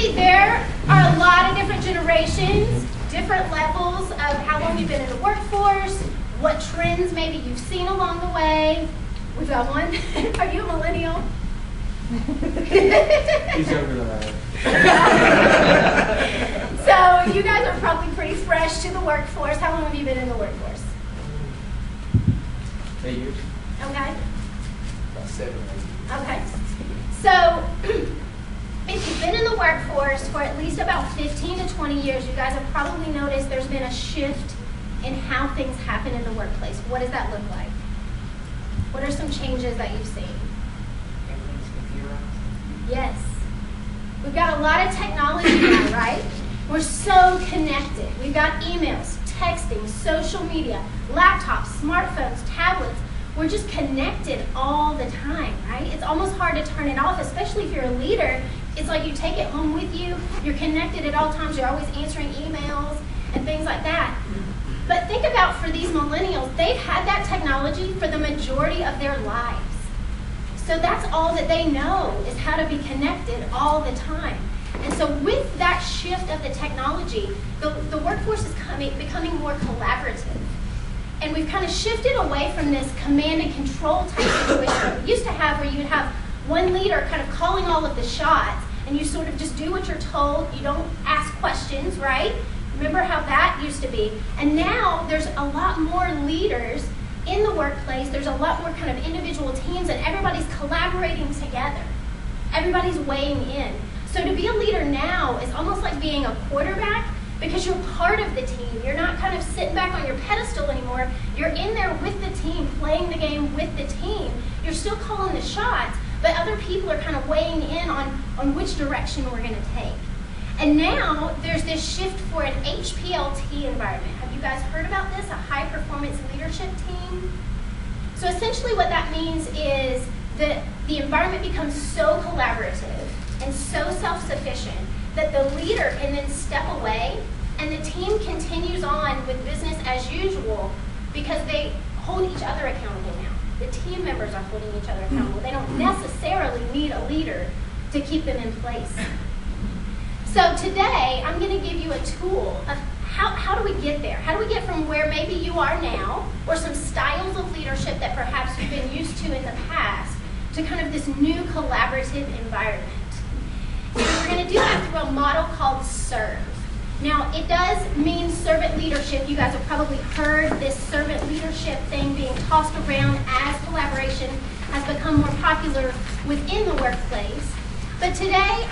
see there are a lot of different generations, different levels of how long you've been in the workforce, what trends maybe you've seen along the way. We've got one. Are you a millennial? He's younger than I am. So you guys are probably pretty fresh to the workforce. How long have you been in the workforce? 8 years. Okay. About 7 or 8. Okay. So if you've been in the workforce for at least about 15 to 20 years, you guys have probably noticed there's been a shift in how things happen in the workplace. What does that look like? What are some changes that you've seen? Everything's computerized. Yes. We've got a lot of technology now, right? We're so connected. We've got emails, texting, social media, laptops, smartphones, tablets. We're just connected all the time, right? It's almost hard to turn it off, especially if you're a leader. It's like you take it home with you. You're connected at all times. You're always answering emails and things like that. But think about for these millennials, they've had that technology for the majority of their lives. So that's all that they know is how to be connected all the time. And so with that shift of the technology, the workforce is becoming more collaborative. And we've kind of shifted away from this command and control type situation we used to have, where you'd have one leader kind of calling all of the shots, and you sort of just do what you're told. You don't ask questions, right? Remember how that used to be. And now there's a lot more leaders in the workplace. There's a lot more kind of individual teams, and everybody's collaborating together. Everybody's weighing in. So to be a leader now is almost like being a quarterback, because you're part of the team. You're not kind of sitting back on your pedestal anymore. You're in there with the team, playing the game with the team. You're still calling the shots, but other people are kind of weighing in on which direction we're going to take. And now there's this shift for an HPLT environment. Have you guys heard about this? A high performance leadership team? So essentially what that means is that the environment becomes so collaborative and so self-sufficient that the leader can then step away and the team continues on with business as usual, because they hold each other accountable now. The team members are holding each other accountable. They don't necessarily need a leader to keep them in place. So today, I'm going to give you a tool of how do we get there? How do we get from where maybe you are now, or some styles of leadership that perhaps you've been used to in the past, to kind of this new collaborative environment? And we're going to do that through a model called SERVE. Now, it does mean servant leadership. You guys have probably heard this servant leadership thing being tossed around as collaboration has become more popular within the workplace. But today,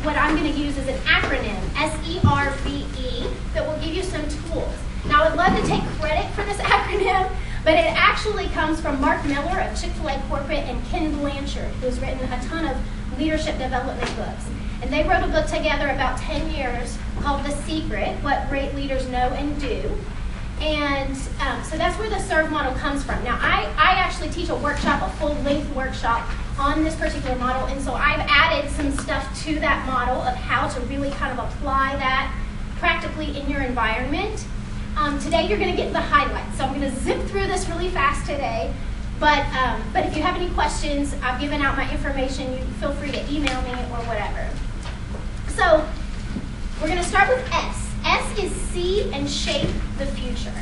what I'm going to use is an acronym, SERVE, that will give you some tools. Now, I would love to take credit for this acronym, but it actually comes from Mark Miller of Chick-fil-A Corporate and Ken Blanchard, who's written a ton of leadership development books. And they wrote a book together about 10 years called The Secret, What Great Leaders Know and Do. And so that's where the SERVE model comes from. Now, I actually teach a workshop, a full-length workshop on this particular model, and so I've added some stuff to that model of how to really kind of apply that practically in your environment. Today you're going to get the highlights, so I'm going to zip through this really fast today, but if you have any questions, I've given out my information. You feel free to email me or whatever. So we're going to start with S. S is see and shape the future.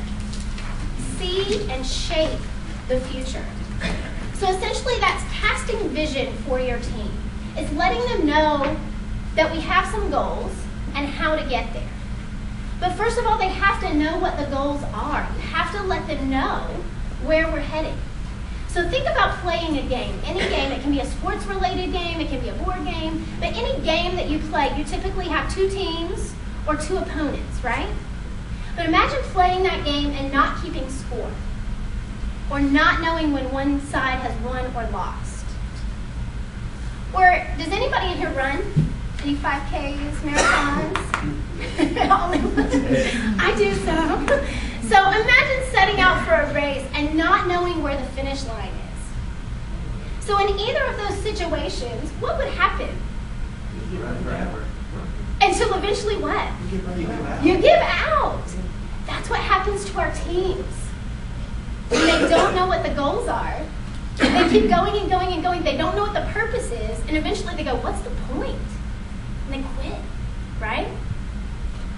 See and shape the future. So essentially that's casting vision for your team. It's letting them know that we have some goals and how to get there. But first of all, they have to know what the goals are. You have to let them know where we're heading. So think about playing a game. Any game, it can be a sports-related game, it can be a board game, but any game that you play, you typically have 2 teams or 2 opponents, right? But imagine playing that game and not keeping score, or not knowing when one side has won or lost. Or does anybody in here run? Any 5Ks, marathons? I do so. So imagine setting out for a race and not knowing where the finish line is. So in either of those situations, what would happen? You run forever. Until eventually what? You give out. That's what happens to our teams. When they don't know what the goals are, they keep going and going and going. They don't know what the purpose is, and eventually they go, what's the point? And they quit. right?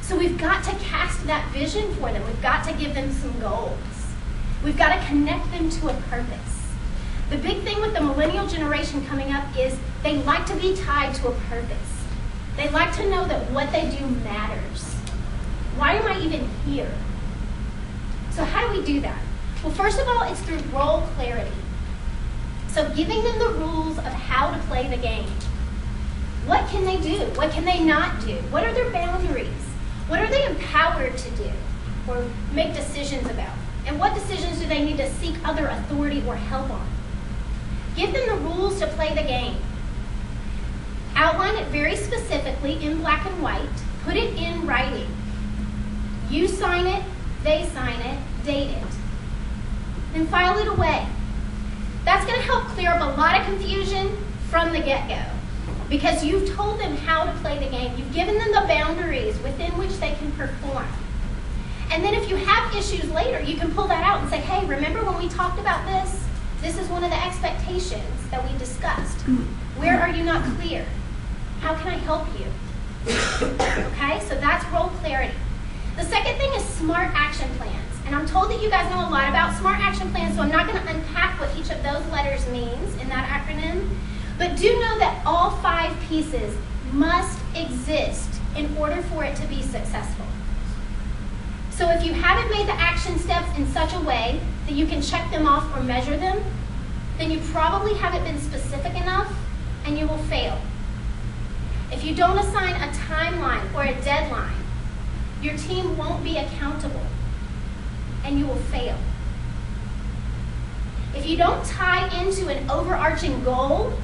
So we've got to cast that vision for them. We've got to give them some goals. We've got to connect them to a purpose. The big thing with the millennial generation coming up is they like to be tied to a purpose. They like to know that what they do matters. Why am I even here? So how do we do that? Well, first of all, it's through role clarity. So giving them the rules of how to play the game. What can they do? What can they not do? What are their boundaries? What are they empowered to do or make decisions about? And what decisions do they need to seek other authority or help on? Give them the rules to play the game. Outline it very specifically in black and white. Put it in writing. You sign it, they sign it, date it. Then file it away. That's going to help clear up a lot of confusion from the get-go because you've told them how to play the game. You've given them the boundaries within which they can perform. And then if you have issues later, you can pull that out and say, hey, remember when we talked about this? This is one of the expectations that we discussed. Where are you not clear? How can I help you? Okay, so that's role clarity. The second thing is smart action plans. And I'm told that you guys know a lot about smart action plans, so I'm not going to unpack what each of those letters means in that acronym. But do know that all 5 pieces must exist in order for it to be successful. So if you haven't made the action steps in such a way that you can check them off or measure them, then you probably haven't been specific enough and you will fail. If you don't assign a timeline or a deadline, your team won't be accountable and you will fail. If you don't tie into an overarching goal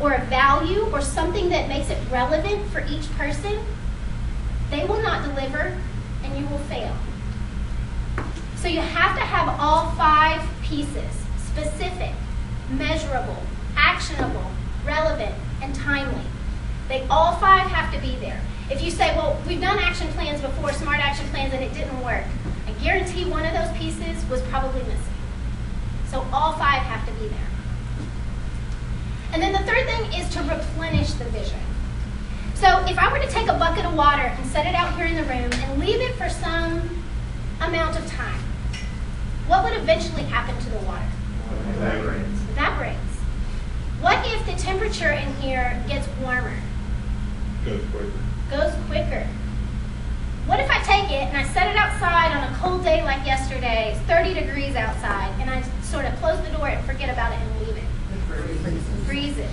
or a value or something that makes it relevant for each person, they will not deliver and you will fail. So you have to have all 5 pieces: specific, measurable, actionable, relevant, and timely. They all 5 have to be there. If you say, well, we've done action plans before, smart action plans, and it didn't work, I guarantee one of those pieces was probably missing. So all 5 have to be there. And then the third thing is to replenish the vision. So if I were to take a bucket of water and set it out here in the room and leave it for some amount of time, what would eventually happen to the water? Evaporates. What if the temperature in here gets warmer? Goes quicker. What if I take it and I set it outside on a cold day like yesterday, it's 30 degrees outside, and I sort of close the door and forget about it and leave it? Freezes.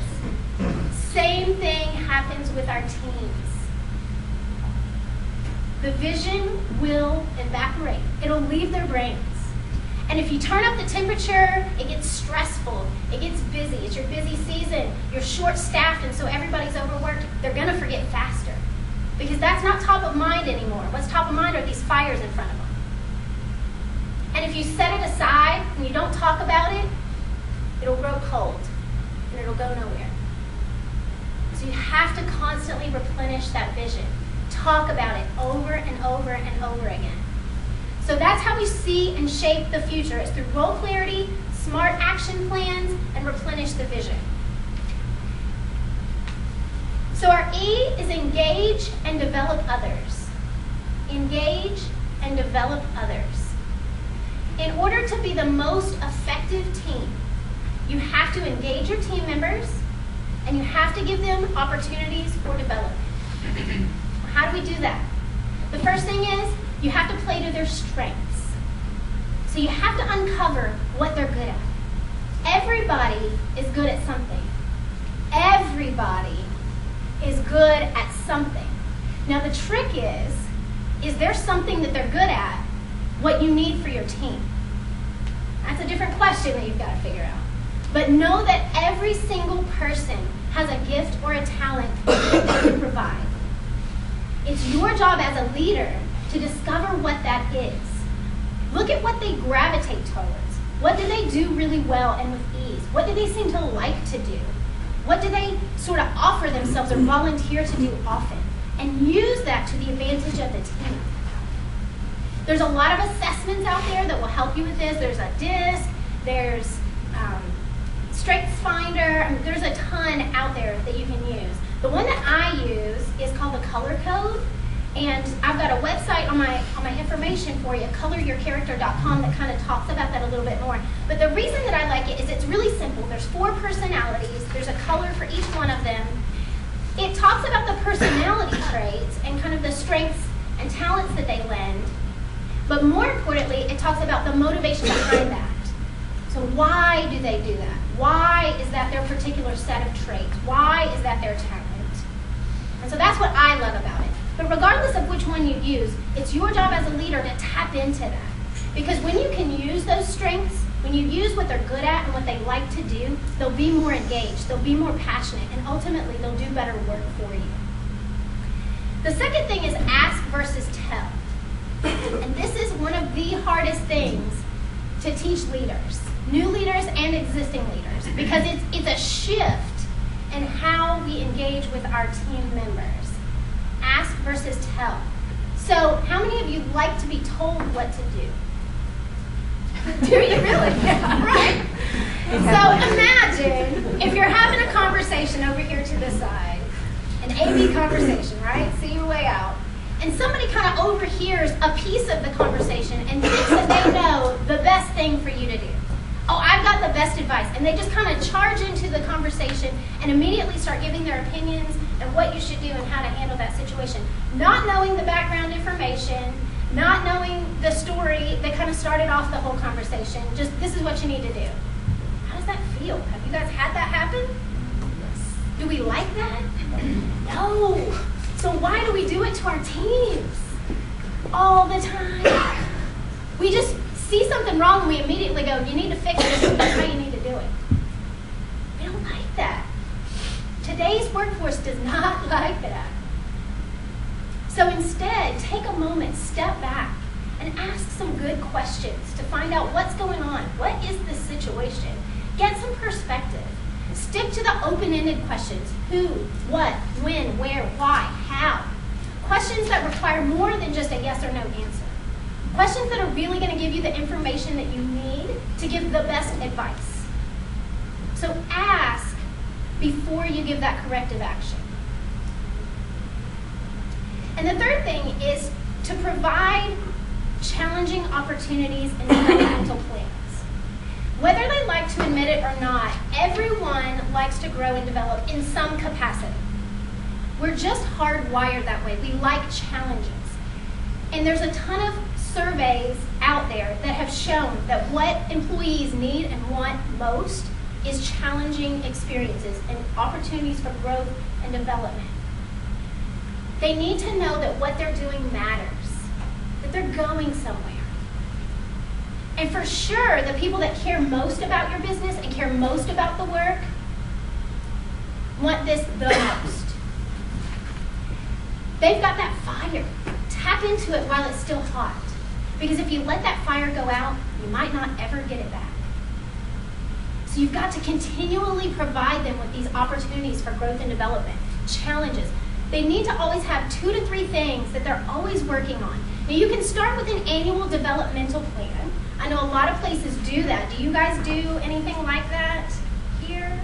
Same thing happens with our teams. The vision will evaporate. It'll leave their brains. And if you turn up the temperature, it gets stressful. It gets busy. It's your busy season. You're short-staffed, and so everybody's overworked. They're going to forget faster because that's not top of mind anymore. What's top of mind are these fires in front of them. And if you set it aside and you don't talk about it, it'll grow cold and it'll go nowhere. So you have to constantly replenish that vision. Talk about it over and over and over again. So that's how we see and shape the future. It's through role clarity, smart action plans, and replenish the vision. So our E is engage and develop others. Engage and develop others. In order to be the most effective team, you have to engage your team members and you have to give them opportunities for development. How do we do that? The first thing is you have to play to their strengths. So you have to uncover what they're good at. Everybody is good at something. Everybody is good at something. Now the trick is there something that they're good at what you need for your team? That's a different question that you've got to figure out. But know that every single person has a gift or a talent that they can provide. It's your job as a leader to discover what that is. Look at what they gravitate towards. What do they do really well and with ease? What do they seem to like to do? What do they sort of offer themselves or volunteer to do often? And use that to the advantage of the team. There's a lot of assessments out there that will help you with this. There's a DISC, there's Strengths Finder. I mean, there's a ton out there that you can use. The one that I use is called the the color code. And I've got a website on my information for you, coloryourcharacter.com, that kind of talks about that a little bit more. But the reason that I like it is it's really simple. There's 4 personalities. There's a color for each one of them. It talks about the personality traits and kind of the strengths and talents that they lend. But more importantly, it talks about the motivation behind that. So why do they do that? Why is that their particular set of traits? Why is that their talent? And so that's what I love about it. But regardless of which one you use, it's your job as a leader to tap into that. Because when you can use those strengths, when you use what they're good at and what they like to do, they'll be more engaged, they'll be more passionate, and ultimately they'll do better work for you. The second thing is ask versus tell. And this is one of the hardest things to teach leaders, new leaders and existing leaders, because it's a shift in how we engage with our team members. Ask versus tell. So how many of you like to be told what to do? Do you really? Yeah, right. So imagine if you're having a conversation over here to the side, an A-B conversation, right? See your way out. And somebody kind of overhears a piece of the conversation and thinks that they know the best thing for you to do. Oh, I've got the best advice. And they just kind of charge into the conversation and immediately start giving their opinions and what you should do and how to handle that situation. Not knowing the background information, not knowing the story that kind of started off the whole conversation. Just, this is what you need to do. How does that feel? Have you guys had that happen? Yes. Do we like that? No. So why do we do it to our teams all the time? We just see something wrong and we immediately go, you need to fix this, and that's how you need to do it. We don't like that. Today's workforce does not like that. So instead, take a moment, step back, and ask some good questions to find out what's going on. What is this situation? Get some perspective. Stick to the open-ended questions. Who, what, when, where, why, how. Questions that require more than just a yes or no answer. Questions that are really going to give you the information that you need to give the best advice. So ask before you give that corrective action. And the third thing is to provide challenging opportunities and developmental plans. Whether they like to admit it or not, everyone likes to grow and develop in some capacity. We're just hardwired that way. We like challenges. And there's a ton of surveys out there that have shown that what employees need and want most is challenging experiences and opportunities for growth and development. They need to know that what they're doing matters, that they're going somewhere. And for sure, the people that care most about your business and care most about the work want this the most. They've got that fire. Tap into it while it's still hot. Because if you let that fire go out, you might not ever get it back. So you've got to continually provide them with these opportunities for growth and development, challenges. They need to always have 2 to 3 things that they're always working on. Now you can start with an annual developmental plan. I know a lot of places do that. Do you guys do anything like that here?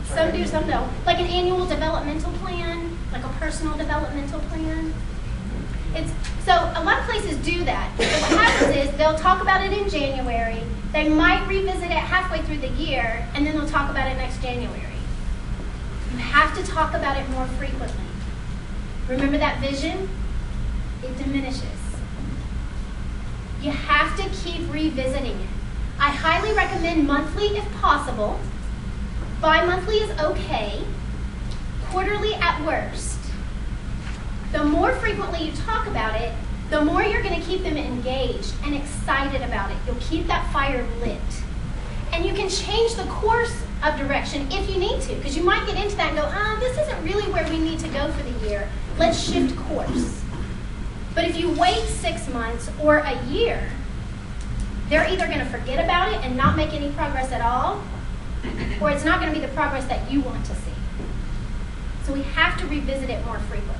Some do, some don't. Like an annual developmental plan, like a personal developmental plan. So a lot of places do that. So what happens is they'll talk about it in January, they might revisit it halfway through the year, and then they'll talk about it next January. You have to talk about it more frequently. Remember that vision? It diminishes. You have to keep revisiting it. I highly recommend monthly if possible. Bi-monthly is okay. Quarterly at worst. The more frequently you talk about it, the more you're going to keep them engaged and excited about it. You'll keep that fire lit. And you can change the course of direction if you need to, because you might get into that and go, this isn't really where we need to go for the year. Let's shift course. But if you wait 6 months or a year, they're either going to forget about it and not make any progress at all, or it's not going to be the progress that you want to see. So we have to revisit it more frequently.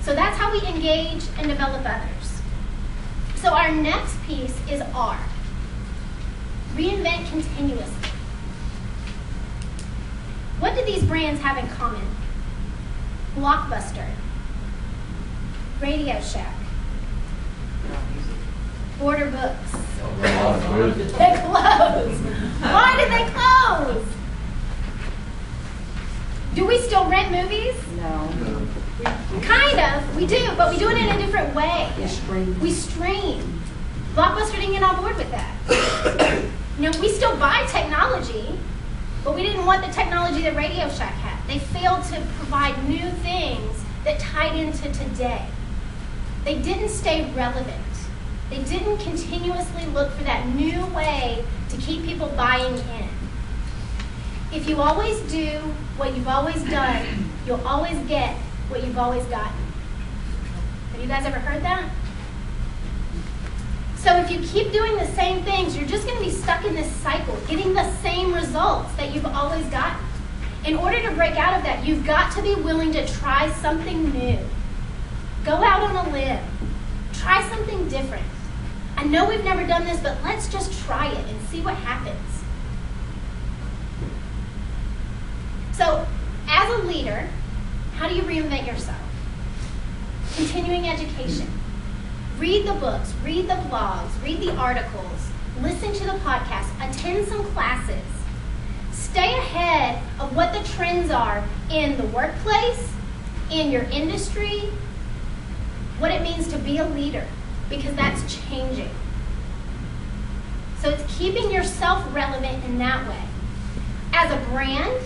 So that's how we engage and develop others. So our next piece is R. Reinvent continuously. What do these brands have in common? Blockbuster, Radio Shack, Border Books. They closed. Why did they close? Do we still rent movies? No. Kind of. We do, but we do it in a different way. We stream. Blockbuster didn't get on board with that. We still buy technology, but we didn't want the technology that Radio Shack had. They failed to provide new things that tied into today. They didn't stay relevant. They didn't continuously look for that new way to keep people buying in. If you always do what you've always done, you'll always get what you've always gotten. Have you guys ever heard that? So if you keep doing the same things, you're just going to be stuck in this cycle, getting the same results that you've always gotten. In order to break out of that, you've got to be willing to try something new. Go out on a limb. Try something different. I know we've never done this, but let's just try it and see what happens. So, as a leader, how do you reinvent yourself? Continuing education. Read the books, read the blogs, read the articles, listen to the podcasts, attend some classes. Stay ahead of what the trends are in the workplace, in your industry, what it means to be a leader, because that's changing. So it's keeping yourself relevant in that way. As a brand,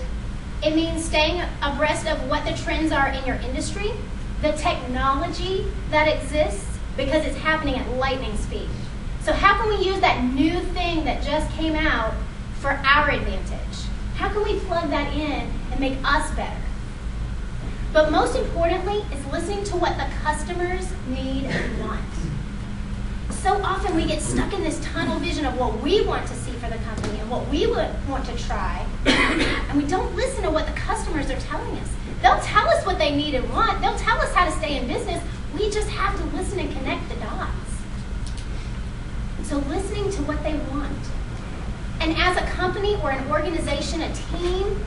it means staying abreast of what the trends are in your industry, the technology that exists, because it's happening at lightning speed. So how can we use that new thing that just came out for our advantage? How can we plug that in and make us better? But most importantly, is listening to what the customers need and want. So often we get stuck in this tunnel vision of what we want to see for the company and what we would want to try, and we don't listen to what the customers are telling us. They'll tell us what they need and want. They'll tell us how to stay in business. We just have to listen and connect the dots. So listening to what they want. And as a company or an organization, a team,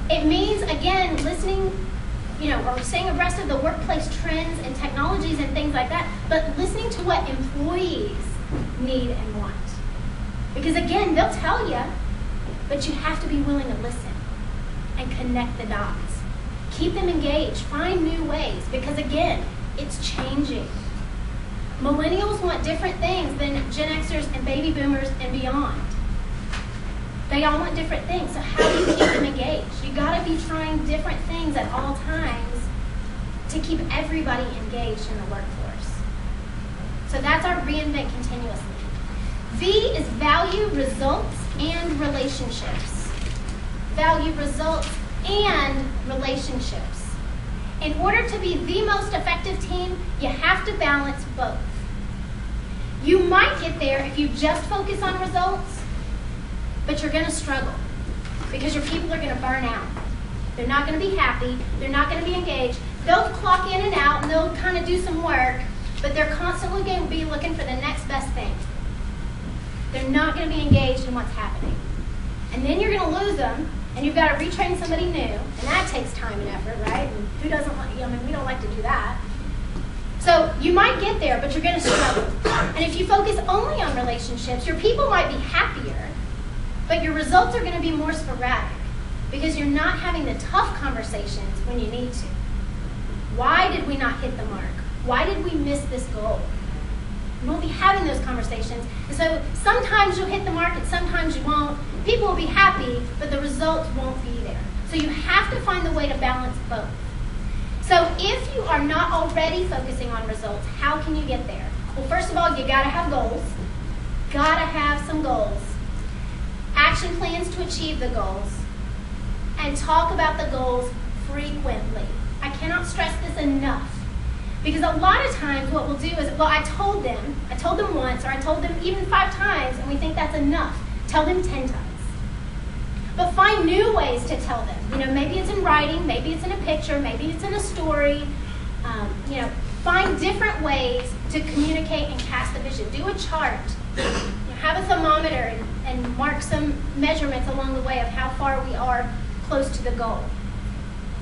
it means, again, listening, or staying abreast of the workplace trends and technologies and things like that, but listening to what employees need and want. Because again, they'll tell you, but you have to be willing to listen and connect the dots. Keep them engaged, find new ways, because again, it's changing. Millennials want different things than Gen Xers and baby boomers and beyond. They all want different things, so how do you keep them engaged? You gotta be trying different things at all times to keep everybody engaged in the workforce. So that's our reinvent continuously. V is value, results, and relationships. Value, results, and relationships. In order to be the most effective team, you have to balance both. You might get there if you just focus on results, but you're going to struggle because your people are going to burn out. They're not going to be happy. They're not going to be engaged. They'll clock in and out and they'll kind of do some work, but they're constantly going to be looking for the next best thing. They're not going to be engaged in what's happening. And then you're going to lose them, and you've got to retrain somebody new, and that takes time and effort, right? And who doesn't like, we don't like to do that. So you might get there, but you're going to struggle. And if you focus only on relationships, your people might be happier, but your results are going to be more sporadic because you're not having the tough conversations when you need to. Why did we not hit the mark? Why did we miss this goal? You won't be having those conversations. And so sometimes you'll hit the mark and sometimes you won't. People will be happy, but the results won't be there. So you have to find the way to balance both. So if you are not already focusing on results, how can you get there? Well, first of all, you gotta have goals. Gotta have some goals. Action plans to achieve the goals. And talk about the goals frequently. I cannot stress this enough. Because a lot of times what we'll do is, well, I told them once, or I told them even 5 times, and we think that's enough. Tell them 10 times. But find new ways to tell them. Maybe it's in writing, maybe it's in a picture, maybe it's in a story. Find different ways to communicate and cast the vision. Do a chart. Have a thermometer and mark some measurements along the way of how far we are close to the goal.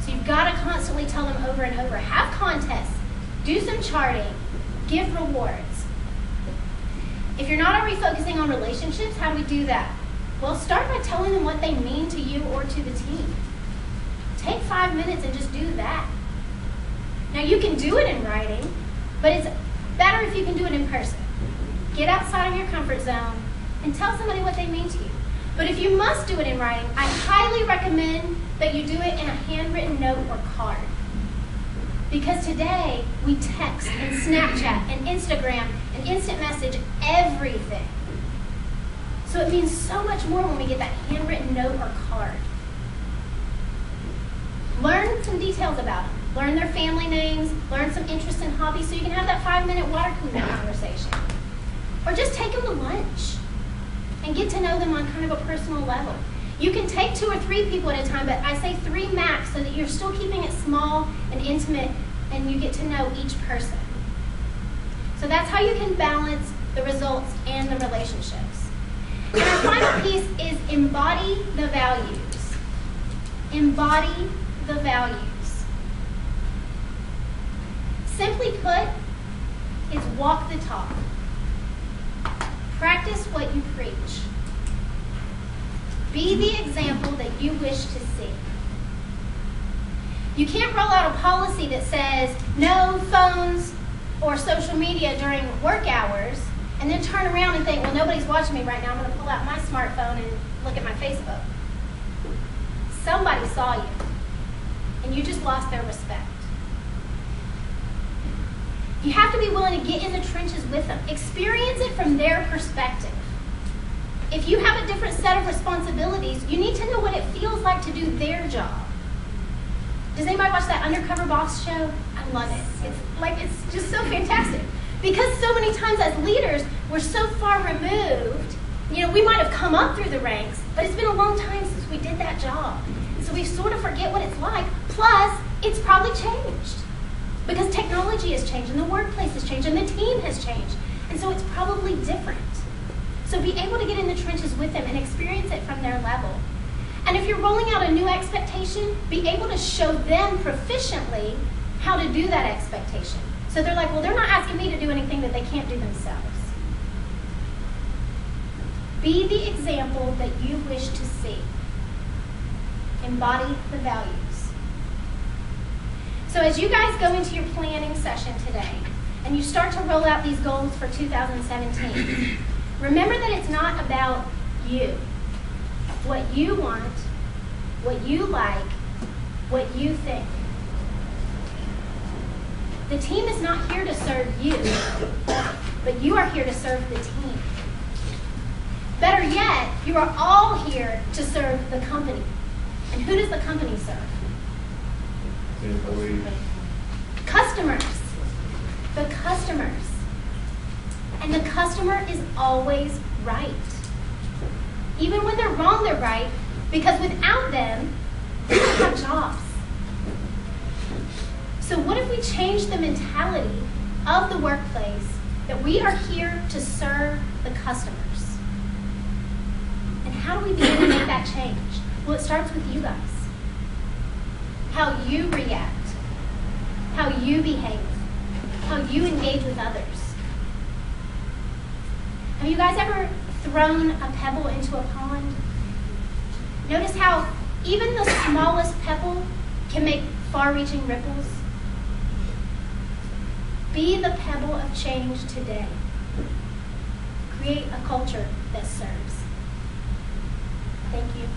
So you've got to constantly tell them over and over. Have contests. Do some charting. Give rewards. If you're not already focusing on relationships, how do we do that? Well, start by telling them what they mean to you or to the team. Take 5 minutes and just do that. Now, you can do it in writing, but it's better if you can do it in person. Get outside of your comfort zone and tell somebody what they mean to you. But if you must do it in writing, I highly recommend that you do it in a handwritten note or card. Because today, we text and Snapchat and Instagram and instant message everything. So it means so much more when we get that handwritten note or card. Learn some details about them. Learn their family names, learn some interests and hobbies so you can have that 5-minute water cooler conversation. Or just take them to lunch and get to know them on kind of a personal level. You can take 2 or 3 people at a time, but I say 3 max so that you're still keeping it small and intimate and you get to know each person. So that's how you can balance the results and the relationships. And our final piece is embody the values. Embody the values. Simply put, it's walk the talk. Practice what you preach. Be the example that you wish to see. You can't roll out a policy that says no phones or social media during work hours and then turn around and think, well, nobody's watching me right now. I'm going to pull out my smartphone and look at my Facebook. Somebody saw you, and you just lost their respect. You have to be willing to get in the trenches with them. Experience it from their perspective. If you have a different set of responsibilities, you need to know what it feels like to do their job. Does anybody watch that Undercover Boss show? I love it. It's just so fantastic. Because so many times as leaders, we're so far removed. You know, we might have come up through the ranks, but it's been a long time since we did that job. So we sort of forget what it's like. Plus, it's probably changed. Because technology has changed, and the workplace has changed, and the team has changed. And so it's probably different. So be able to get in the trenches with them and experience it from their level. And if you're rolling out a new expectation, be able to show them proficiently how to do that expectation. So they're like, well, they're not asking me to do anything that they can't do themselves. Be the example that you wish to see. Embody the values. So as you guys go into your planning session today, and you start to roll out these goals for 2017, remember that it's not about you. What you want, what you like, what you think. The team is not here to serve you, but you are here to serve the team. Better yet, you are all here to serve the company. And who does the company serve? Customers. The customers. And the customer is always right. Even when they're wrong, they're right, because without them, we don't have jobs. So what if we change the mentality of the workplace that we are here to serve the customers? And how do we begin to make that change? Well, it starts with you guys. How you react, how you behave, how you engage with others. Have you guys ever thrown a pebble into a pond? Notice how even the smallest pebble can make far-reaching ripples. Be the pebble of change today. Create a culture that serves. Thank you.